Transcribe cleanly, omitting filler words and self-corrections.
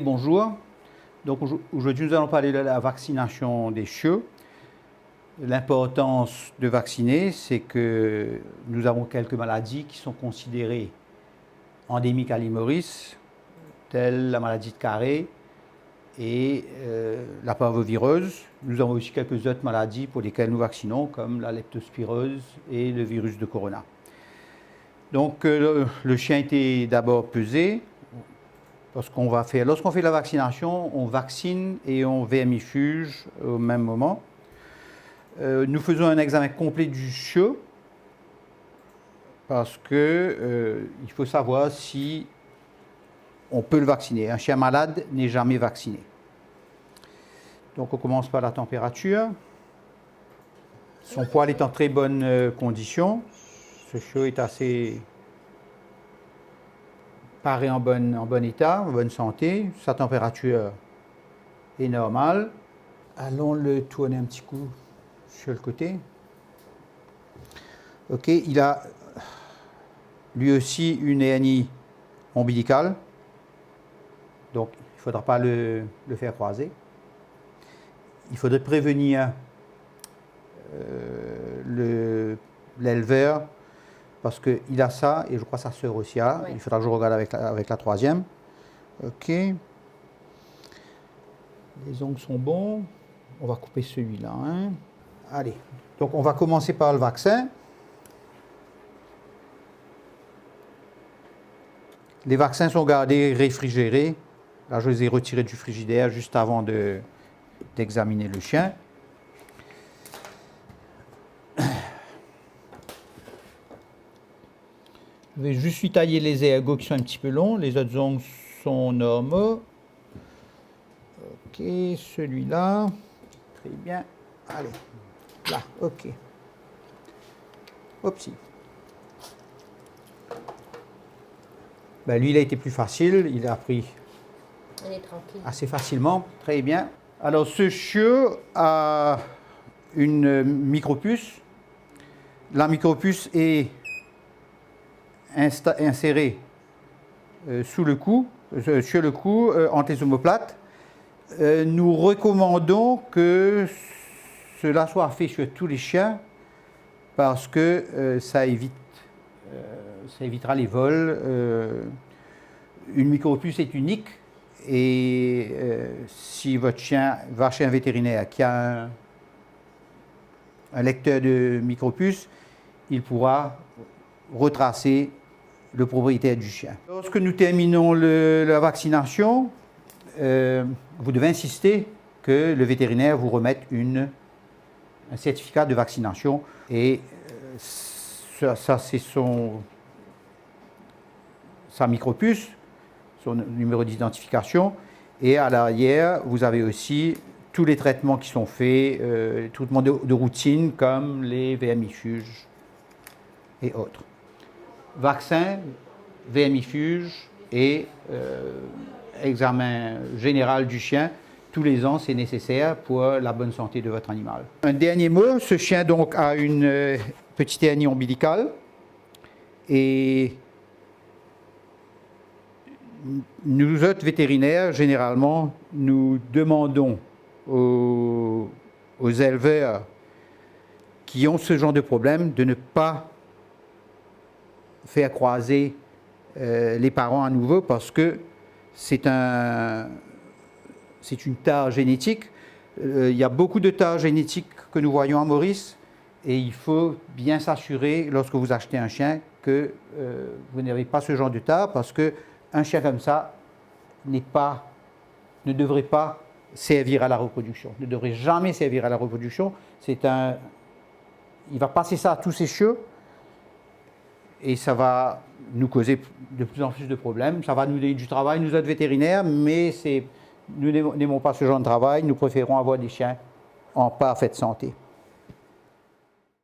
Bonjour, donc aujourd'hui nous allons parler de la vaccination des chiots. L'importance de vacciner, c'est que nous avons quelques maladies qui sont considérées endémiques à l'île Maurice, telles la maladie de Carré et la parvovirose. Nous avons aussi quelques autres maladies pour lesquelles nous vaccinons, comme la leptospirose et le virus de corona. Donc le chien était d'abord pesé. Lorsqu'on fait la vaccination, on vaccine et on vermifuge au même moment. Nous faisons un examen complet du chiot parce que il faut savoir si on peut le vacciner. Un chien malade n'est jamais vacciné. Donc on commence par la température. Son poil est en très bonne condition. Ce chiot est assez paraît en bon état, en bonne santé. Sa température est normale. Allons le tourner un petit coup sur le côté. Ok, il a lui aussi une hernie ombilicale. Donc, il ne faudra pas le faire croiser. Il faudrait prévenir l'éleveur parce qu'il a ça, et je crois que sa sœur aussi a. Oui. Il faudra que je regarde avec la troisième. Ok. Les ongles sont bons. On va couper celui-là. Hein. Allez. Donc, on va commencer par le vaccin. Les vaccins sont gardés réfrigérés. Là, je les ai retirés du frigidaire juste avant d'examiner le chien. Je vais juste lui tailler les ergots qui sont un petit peu longs. Les autres ongles sont normaux. Ok, celui-là. Très bien. Allez, là, ok. Hopsi. Ben, lui, il a été plus facile. Il a pris assez facilement. Très bien. Alors, ce chiot a une micropuce. La micropuce est inséré sur le cou, entre les omoplates. Nous recommandons que cela soit fait sur tous les chiens parce que ça évitera les vols. Une micropuce est unique et si votre chien va chez un vétérinaire qui a un lecteur de micropuce, il pourra retracer le propriétaire du chien. Lorsque nous terminons la vaccination, vous devez insister que le vétérinaire vous remette un certificat de vaccination. Et ça c'est sa micropuce, son numéro d'identification. Et à l'arrière, vous avez aussi tous les traitements qui sont faits, traitements de routine comme les vermifuges et autres. Vaccin, vermifuge et examen général du chien. Tous les ans, c'est nécessaire pour la bonne santé de votre animal. Un dernier mot, ce chien donc a une petite hernie ombilicale et nous autres vétérinaires, généralement, nous demandons aux éleveurs qui ont ce genre de problème de ne pas faire croiser les parents à nouveau parce que c'est une tare génétique. Il y a beaucoup de tares génétiques que nous voyons à Maurice et il faut bien s'assurer lorsque vous achetez un chien que vous n'avez pas ce genre de tare parce qu'un chien comme ça ne devrait pas servir à la reproduction, ne devrait jamais servir à la reproduction. Il va passer ça à tous ses chiots. Et ça va nous causer de plus en plus de problèmes. Ça va nous donner du travail, nous autres vétérinaires, mais nous n'aimons pas ce genre de travail. Nous préférons avoir des chiens en parfaite santé.